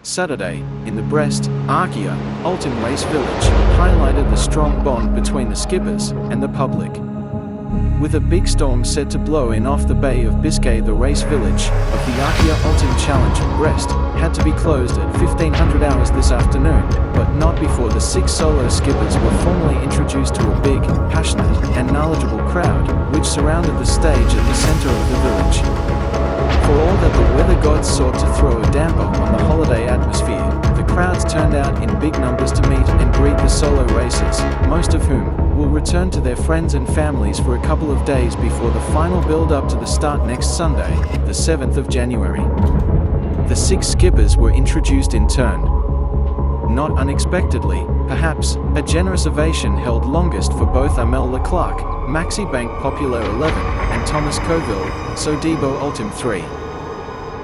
Saturday, in the Brest, ARKEA Ultim Race village, highlighted the strong bond between the skippers and the public. With a big storm set to blow in off the Bay of Biscay, the race village of the ARKEA Ultim Challenge in Brest had to be closed at 1500 hours this afternoon, but not before the 6 solo skippers were formally introduced to a big, passionate, and knowledgeable crowd, which surrounded the stage at the center of the village. For all that the weather gods sought to throw a damper on the holiday atmosphere, the crowds turned out in big numbers to meet and greet the solo racers, most of whom will return to their friends and families for a couple of days before the final build-up to the start next Sunday, the 7th of January. The 6 skippers were introduced in turn. Not unexpectedly, perhaps, a generous ovation held longest for both Amel Leclerc, Maxi Bank Populaire 11, and Thomas Coville, Sodebo Ultim 3.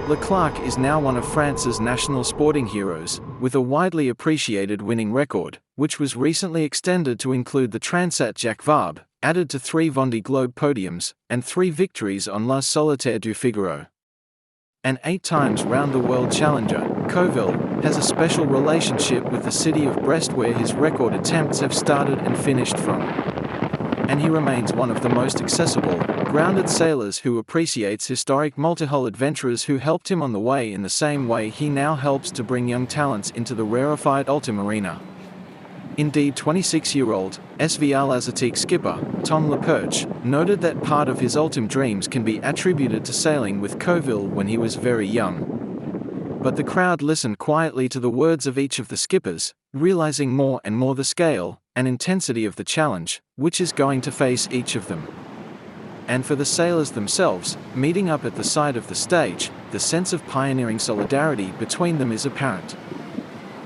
Leclerc is now one of France's national sporting heroes, with a widely appreciated winning record, which was recently extended to include the Transat Jacques Vabre, added to 3 Vendée Globe podiums, and 3 victories on La Solitaire du Figaro. An 8 times round-the-world challenger, Coville has a special relationship with the city of Brest, where his record attempts have started and finished from. And he remains one of the most accessible, grounded sailors who appreciates historic multihull adventurers who helped him on the way in the same way he now helps to bring young talents into the rarefied Ultim arena. Indeed, 26-year-old SV Al-Azatique skipper Tom Leperche noted that part of his Ultim dreams can be attributed to sailing with Coville when he was very young. But the crowd listened quietly to the words of each of the skippers, realizing more and more the scale and intensity of the challenge, which is going to face each of them. And for the sailors themselves, meeting up at the side of the stage, the sense of pioneering solidarity between them is apparent.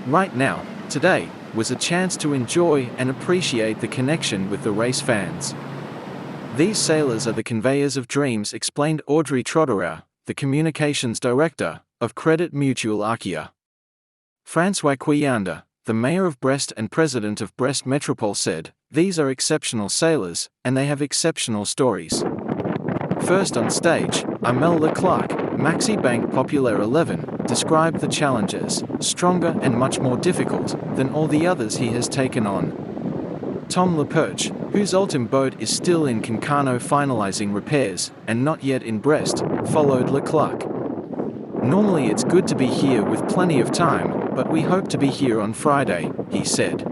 Right now, today, was a chance to enjoy and appreciate the connection with the race fans. These sailors are the conveyors of dreams, explained Audrey Trotterer, the communications director of Credit Mutual ARKEA. François Quillanda, the mayor of Brest and president of Brest Métropole, said, "These are exceptional sailors, and they have exceptional stories." First on stage, Amel Leclerc, Maxi Bank Populaire 11, described the challenge as stronger and much more difficult than all the others he has taken on. Tom Leperche, whose Ultim boat is still in Concarneau finalizing repairs and not yet in Brest, followed Leclerc. "Normally it's good to be here with plenty of time, but we hope to be here on Friday," he said.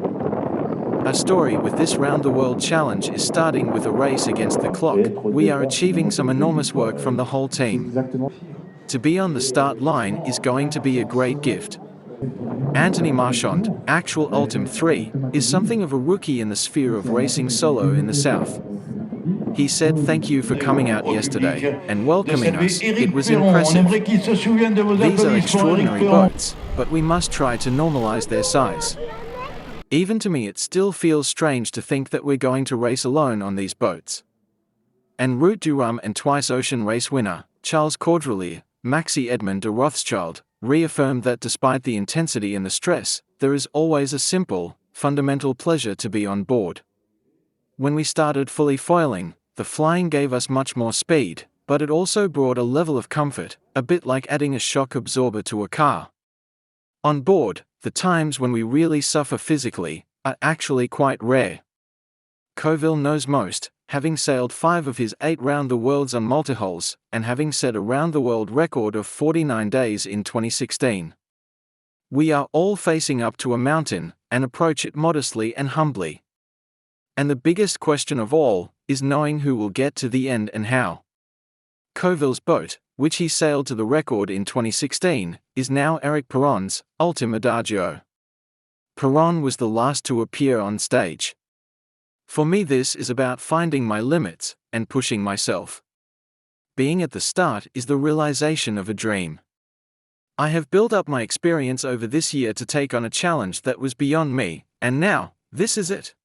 Our story with this round-the-world challenge is starting with a race against the clock. We are achieving some enormous work from the whole team. To be on the start line is going to be a great gift. Anthony Marchand, actual Ultim 3, is something of a rookie in the sphere of racing solo in the south. He said, "Thank you for coming out yesterday and welcoming us. It was impressive. These are extraordinary boats, but we must try to normalize their size. Even to me it still feels strange to think that we're going to race alone on these boats." En Route du Rhum and twice Ocean Race winner, Charles Caudrelier, Maxi Edmond de Rothschild, reaffirmed that despite the intensity and the stress, there is always a simple, fundamental pleasure to be on board. "When we started fully foiling, the flying gave us much more speed, but it also brought a level of comfort, a bit like adding a shock absorber to a car. On board, the times when we really suffer physically are actually quite rare." Coville knows most, having sailed 5 of his 8 round-the-worlds on multihulls, and having set a round-the-world record of 49 days in 2016. "We are all facing up to a mountain, and approach it modestly and humbly. And the biggest question of all is knowing who will get to the end and how." Coville's boat, which he sailed to the record in 2016, is now Eric Perron's Ultim Adagio. Perron was the last to appear on stage. "For me this is about finding my limits and pushing myself. Being at the start is the realization of a dream. I have built up my experience over this year to take on a challenge that was beyond me, and now, this is it."